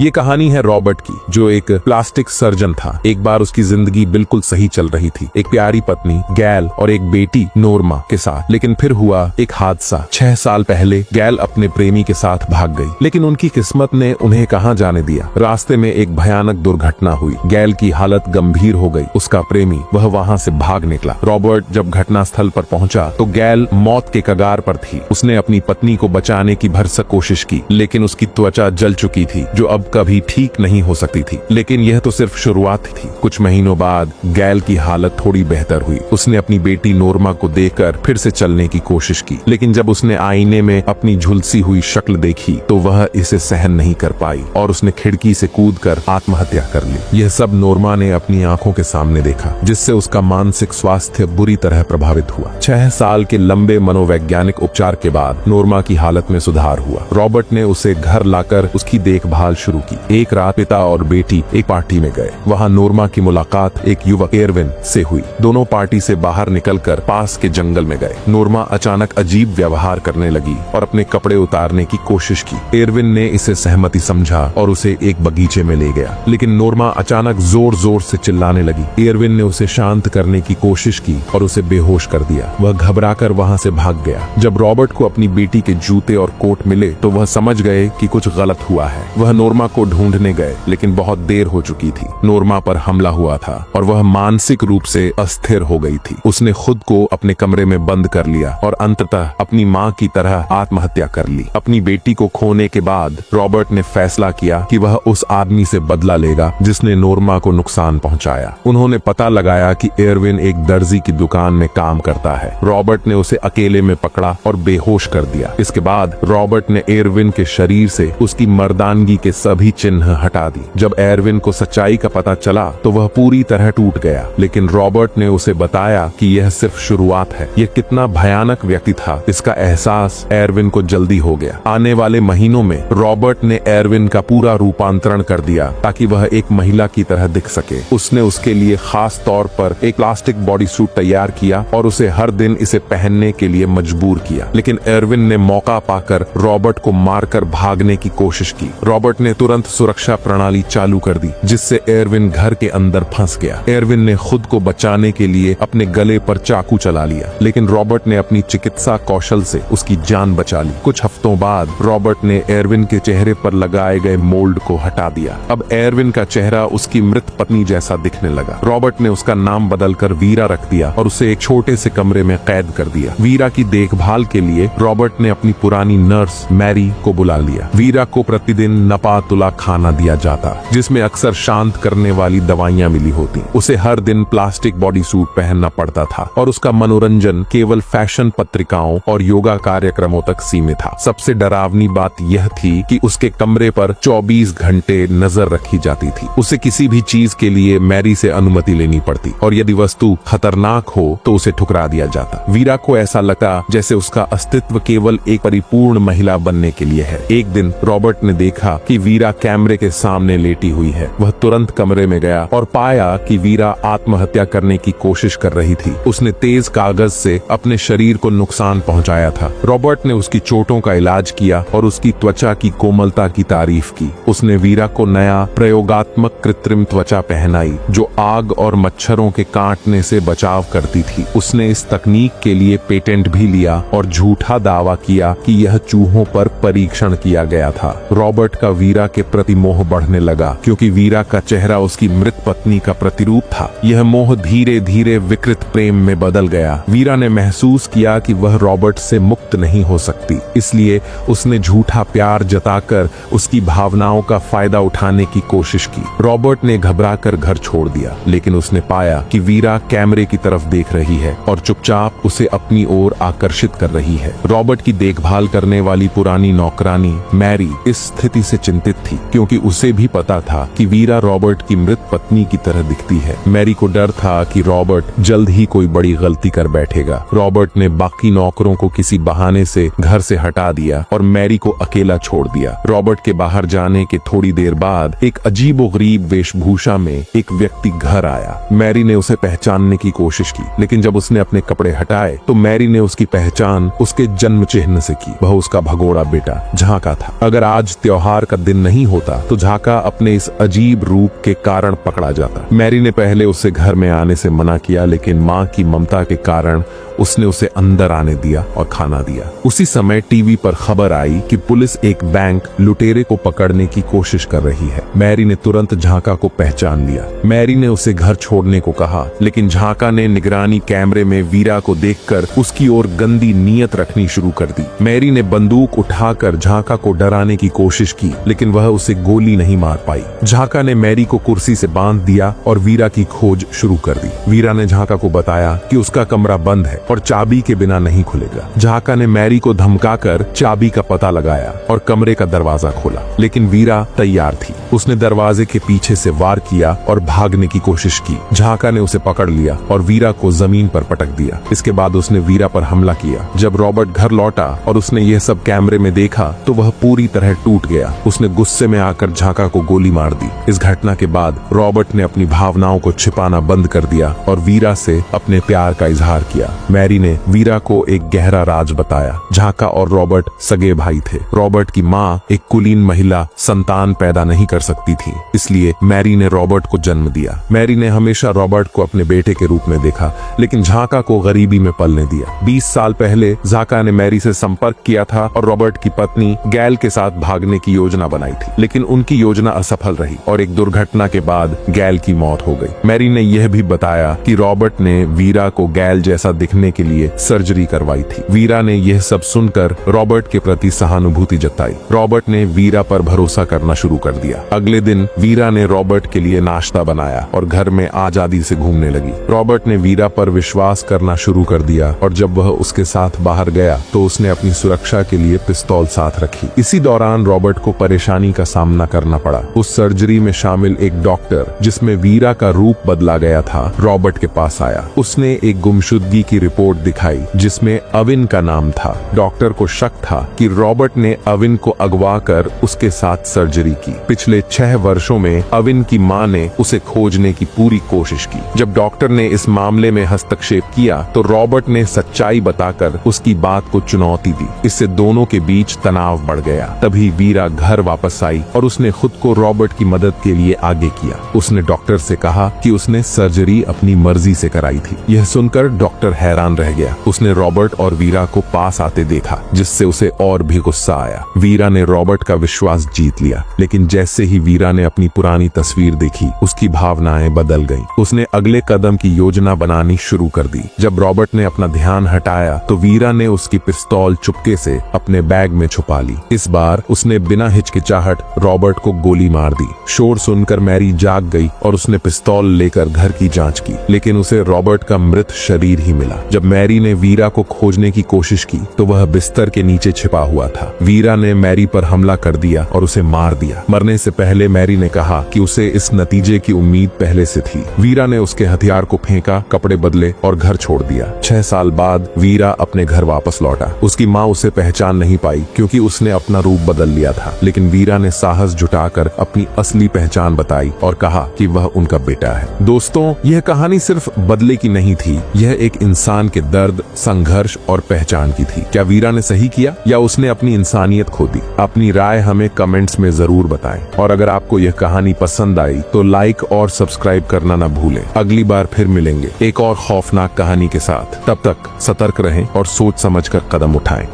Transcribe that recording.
ये कहानी है रॉबर्ट की, जो एक प्लास्टिक सर्जन था। एक बार उसकी जिंदगी बिल्कुल सही चल रही थी, एक प्यारी पत्नी गैल और एक बेटी नोर्मा के साथ। लेकिन फिर हुआ एक हादसा। 6 साल पहले गैल अपने प्रेमी के साथ भाग गई, लेकिन उनकी किस्मत ने उन्हें कहां जाने दिया। रास्ते में एक भयानक दुर्घटना हुई। गैल की हालत गंभीर हो गई। उसका प्रेमी वह वहां से भाग निकला। रॉबर्ट जब घटना स्थल पर पहुंचा तो गैल मौत के कगार पर थी। उसने अपनी पत्नी को बचाने की भरसक कोशिश की, लेकिन उसकी त्वचा जल चुकी थी, जो अब कभी ठीक नहीं हो सकती थी। लेकिन यह तो सिर्फ शुरुआत थी। कुछ महीनों बाद गैल की हालत थोड़ी बेहतर हुई। उसने अपनी बेटी नोर्मा को देखकर फिर से चलने की कोशिश की, लेकिन जब उसने आईने में अपनी झुलसी हुई शक्ल देखी तो वह इसे सहन नहीं कर पाई और उसने खिड़की से कूदकर आत्महत्या कर ली। यह सब नोर्मा ने अपनी आंखों के सामने देखा, जिससे उसका मानसिक स्वास्थ्य बुरी तरह प्रभावित हुआ। 6 साल के लंबे मनोवैज्ञानिक उपचार के बाद नोर्मा की हालत में सुधार हुआ। रॉबर्ट ने उसे घर लाकर उसकी देखभाल शुरू की। एक रात पिता और बेटी एक पार्टी में गए। वहां नोर्मा की मुलाकात एक युवक एरविन से हुई। दोनों पार्टी से बाहर निकलकर पास के जंगल में गए। नोर्मा अचानक अजीब व्यवहार करने लगी और अपने कपड़े उतारने की कोशिश की। एरविन ने इसे सहमति समझा और उसे एक बगीचे में ले गया, लेकिन नोर्मा अचानक जोर जोर से चिल्लाने लगी। एरविन ने उसे शांत करने की कोशिश की और उसे बेहोश कर दिया। वह घबराकर वहां से भाग गया। जब रॉबर्ट को अपनी बेटी के जूते और कोट मिले तो वह समझ गए कि कुछ गलत हुआ है। वह नोर्मा को ढूंढने गए, लेकिन बहुत देर हो चुकी थी। नोर्मा पर हमला हुआ था और वह मानसिक रूप से अस्थिर हो गई थी। उसने खुद को अपने कमरे में बंद कर लिया और अंततः अपनी मां की तरह आत्महत्या कर ली। अपनी बेटी को खोने के बाद रॉबर्ट ने फैसला किया कि वह उस आदमी से बदला लेगा जिसने नोर्मा को नुकसान पहुंचाया। उन्होंने पता लगाया कि एरविन एक दर्जी की दुकान में काम करता है। रॉबर्ट ने उसे अकेले में पकड़ा और बेहोश कर दिया। इसके बाद रॉबर्ट ने एरविन के शरीर से उसकी मर्दानगी के सभी चिन्ह हटा दी। जब एरविन को सच्चाई का पता चला तो वह पूरी तरह टूट गया, लेकिन रॉबर्ट ने उसे बताया कि यह सिर्फ शुरुआत है। यह कितना भयानक व्यक्ति था, इसका एहसास एरविन को जल्दी हो गया। आने वाले महीनों में रॉबर्ट ने एरविन का पूरा रूपांतरण कर दिया ताकि वह एक महिला की तरह दिख सके। उसने उसके लिए खास तौर पर एक प्लास्टिक बॉडी सूट तैयार किया और उसे हर दिन इसे पहनने के लिए मजबूर किया। लेकिन एरविन ने मौका पाकर रॉबर्ट को मारकर भागने की कोशिश की। रॉबर्ट ने तुरंत सुरक्षा प्रणाली चालू कर दी, जिससे एरविन घर के अंदर फंस गया। एरविन ने खुद को बचाने के लिए अपने गले पर चाकू चला लिया, लेकिन रॉबर्ट ने अपनी चिकित्सा कौशल से उसकी जान बचा ली। कुछ हफ्तों बाद रॉबर्ट ने एरविन के चेहरे पर लगाए गए मोल्ड को हटा दिया। अब एरविन का चेहरा उसकी मृत पत्नी जैसा दिखने लगा। रॉबर्ट ने उसका नाम बदलकर वीरा रख दिया और उसे एक छोटे से कमरे में कैद कर दिया। वीरा की देखभाल के लिए रॉबर्ट ने अपनी पुरानी नर्स मैरी को बुला लिया। वीरा को प्रतिदिन नपा तुला खाना दिया जाता, जिसमें अक्सर शांत करने वाली दवाइयां मिली होती। उसे हर दिन प्लास्टिक बॉडी सूट पहनना पड़ता था और उसका मनोरंजन केवल फैशन पत्रिकाओं और योगा कार्यक्रमों तक सीमित था। सबसे डरावनी बात यह थी कि उसके कमरे पर 24 घंटे नजर रखी जाती थी। उसे किसी भी चीज के लिए मैरी से अनुमति लेनी पड़ती और यदि वस्तु खतरनाक हो तो उसे ठुकरा दिया जाता। वीरा को ऐसा लगा जैसे उसका अस्तित्व केवल एक परिपूर्ण महिला बनने के लिए है। एक दिन रॉबर्ट ने देखा कि वीरा कैमरे के सामने लेटी हुई है। वह तुरंत कमरे में गया और पाया कि वीरा आत्महत्या करने की कोशिश कर रही थी। उसने तेज कागज से अपने शरीर को नुकसान पहुंचाया था। रॉबर्ट ने उसकी चोटों का इलाज किया और उसकी त्वचा की कोमलता की तारीफ की। उसने वीरा को नया प्रयोगात्मक कृत्रिम त्वचा पहनाई जो आग और मच्छरों के काटने से बचाव करती थी। उसने इस तकनीक के लिए पेटेंट भी लिया और झूठा दावा किया कि यह चूहों पर परीक्षण किया गया था। रॉबर्ट का वीरा के प्रति मोह बढ़ने लगा, क्योंकि वीरा का चेहरा उसकी मृत पत्नी का प्रतिरूप था। यह मोह धीरे धीरे विकृत प्रेम में बदल गया। वीरा ने महसूस किया कि वह रॉबर्ट से मुक्त नहीं हो सकती, इसलिए उसने झूठा प्यार जताकर उसकी भावनाओं का फायदा उठाने की कोशिश की। रॉबर्ट ने घबराकर घर छोड़ दिया, लेकिन उसने पाया कि वीरा कैमरे की तरफ देख रही है और चुपचाप उसे अपनी ओर आकर्षित कर रही है। रॉबर्ट की देखभाल करने वाली पुरानी नौकरानी मैरी इस स्थिति से चिंतित थी, क्योंकि उसे भी पता था कि वीरा रॉबर्ट की मृत पत्नी की तरह दिखती है। मैरी को डर था कि रॉबर्ट जल्द ही कोई बड़ी गलती कर बैठेगा। रॉबर्ट ने बाकी नौकरों को किसी बहाने से घर से हटा दिया और मैरी को अकेला छोड़ दिया। रॉबर्ट के बाहर जाने के थोड़ी देर बाद एक अजीबोगरीब वेशभूषा में एक व्यक्ति घर आया। मैरी ने उसे पहचानने की कोशिश की, लेकिन जब उसने अपने कपड़े हटाए तो मैरी ने उसकी पहचान उसके जन्म चिन्ह से की। वह उसका भगोड़ा बेटा झांका था। अगर आज त्योहार का दिन नहीं होता तो झाका अपने इस अजीब रूप के कारण पकड़ा जाता। मैरी ने पहले उसे घर में आने से मना किया, लेकिन माँ की ममता के कारण उसने उसे अंदर आने दिया और खाना दिया। उसी समय टीवी पर खबर आई कि पुलिस एक बैंक लुटेरे को पकड़ने की कोशिश कर रही है। मैरी ने तुरंत झाका को पहचान लिया। मैरी ने उसे घर छोड़ने को कहा, लेकिन झाका ने निगरानी कैमरे में वीरा को देखकर उसकी ओर गंदी नीयत रखनी शुरू कर दी। मैरी ने बंदूक उठाकर झाका को डराने की कोशिश की, लेकिन वह उसे गोली नहीं मार पाई। झाका ने मैरी को कुर्सी से बांध दिया और वीरा की खोज शुरू कर दी। वीरा ने झाका को बताया कि उसका कमरा बंद है और चाबी के बिना नहीं खुलेगा। झाका ने मैरी को धमकाकर चाबी का पता लगाया और कमरे का दरवाजा खोला, लेकिन वीरा तैयार थी। उसने दरवाजे के पीछे से वार किया और भागने की कोशिश की। झाका ने उसे पकड़ लिया और वीरा को जमीन पर पटक दिया। इसके बाद उसने वीरा पर हमला किया। जब रॉबर्ट घर लौटा और उसने यह सब कैमरे में देखा तो वह पूरी तरह टूट गया। उसने गुस्से में आकर झाका को गोली मार दी। इस घटना के बाद रॉबर्ट ने अपनी भावनाओं को छिपाना बंद कर दिया और वीरा से अपने प्यार का इजहार किया। मैरी ने वीरा को एक गहरा राज बताया। झाका और रॉबर्ट सगे भाई थे। रॉबर्ट की माँ एक कुलीन महिला संतान पैदा नहीं कर सकती थी, इसलिए मैरी ने रॉबर्ट को जन्म दिया। मैरी ने हमेशा रॉबर्ट को अपने बेटे के रूप में देखा, लेकिन झाका को गरीबी में पलने दिया। 20 साल पहले झाका ने मैरी से संपर्क किया था और रॉबर्ट की पत्नी गैल के साथ भागने की योजना बनाई थी, लेकिन उनकी योजना असफल रही और एक दुर्घटना के बाद गैल की मौत हो गई। मैरी ने यह भी बताया कि रॉबर्ट ने वीरा को गैल जैसा दिखने के लिए सर्जरी करवाई थी। वीरा ने यह सब सुनकर रॉबर्ट के प्रति सहानुभूति जताई। रॉबर्ट ने वीरा पर भरोसा करना शुरू कर दिया। अगले दिन वीरा ने रॉबर्ट के लिए नाश्ता बनाया और घर में आजादी से घूमने लगी। रॉबर्ट ने वीरा पर विश्वास करना शुरू कर दिया और जब वह उसके साथ बाहर गया तो उसने अपनी सुरक्षा के लिए पिस्तौल साथ रखी। इसी दौरान रॉबर्ट को परेशानी का सामना करना पड़ा। उस सर्जरी में शामिल एक डॉक्टर, जिसमें वीरा का रूप बदला गया था, रॉबर्ट के पास आया। उसने एक गुमशुदगी की रिपोर्ट दिखाई जिसमें अविन का नाम था। डॉक्टर को शक था कि रॉबर्ट ने अविन को अगवा कर उसके साथ सर्जरी की। पिछले 6 वर्षों में अविन की मां ने उसे खोजने की पूरी कोशिश की। जब डॉक्टर ने इस मामले में हस्तक्षेप किया तो रॉबर्ट ने सच्चाई बताकर उसकी बात को चुनौती दी। इससे दोनों के बीच तनाव बढ़ गया। तभी वीरा घर वापस आई और उसने खुद को रॉबर्ट की मदद के लिए आगे किया। उसने डॉक्टर से कहा कि उसने सर्जरी अपनी मर्जी से कराई थी। यह सुनकर डॉक्टर हैरान रह गया। उसने रॉबर्ट और वीरा को पास आते देखा, जिससे उसे और भी गुस्सा आया। वीरा ने रॉबर्ट का विश्वास जीत लिया, लेकिन जैसे ही वीरा ने अपनी पुरानी तस्वीर देखी, उसकी भावनाएं बदल गईं। उसने अगले कदम की योजना बनानी शुरू कर दी। जब रॉबर्ट ने अपना ध्यान हटाया तो वीरा ने उसकी पिस्तौल चुपके से अपने बैग में छुपा ली। इस बार उसने बिना हिचकिचाहट रॉबर्ट को गोली मार दी। शोर सुनकर मैरी जाग गई और उसने पिस्तौल लेकर घर की जांच की, लेकिन उसे रॉबर्ट का मृत शरीर ही मिला। जब मैरी ने वीरा को खोजने की कोशिश की तो वह बिस्तर के नीचे छिपा हुआ था। वीरा ने मैरी पर हमला कर दिया और उसे मार दिया। मरने से पहले मैरी ने कहा कि उसे इस नतीजे की उम्मीद पहले से थी। वीरा ने उसके हथियार को फेंका, कपड़े बदले और घर छोड़ दिया। 6 साल बाद वीरा अपने घर वापस लौटा। उसकी माँ उसे पहचान नहीं पाई क्योंकि उसने अपना रूप बदल लिया था, लेकिन वीरा ने साहस जुटाकर अपनी असली पहचान बताई और कहा कि वह उनका बेटा है। दोस्तों, यह कहानी सिर्फ बदले की नहीं थी, यह एक इंसान के दर्द, संघर्ष और पहचान की थी। क्या वीरा ने सही किया या उसने अपनी इंसानियत खो दी? अपनी राय हमें कमेंट्स में जरूर बताएं और अगर आपको यह कहानी पसंद आई तो लाइक और सब्सक्राइब करना न भूलें। अगली बार फिर मिलेंगे एक और खौफनाक कहानी के साथ। तब तक सतर्क रहें और सोच समझकर कदम उठाएं।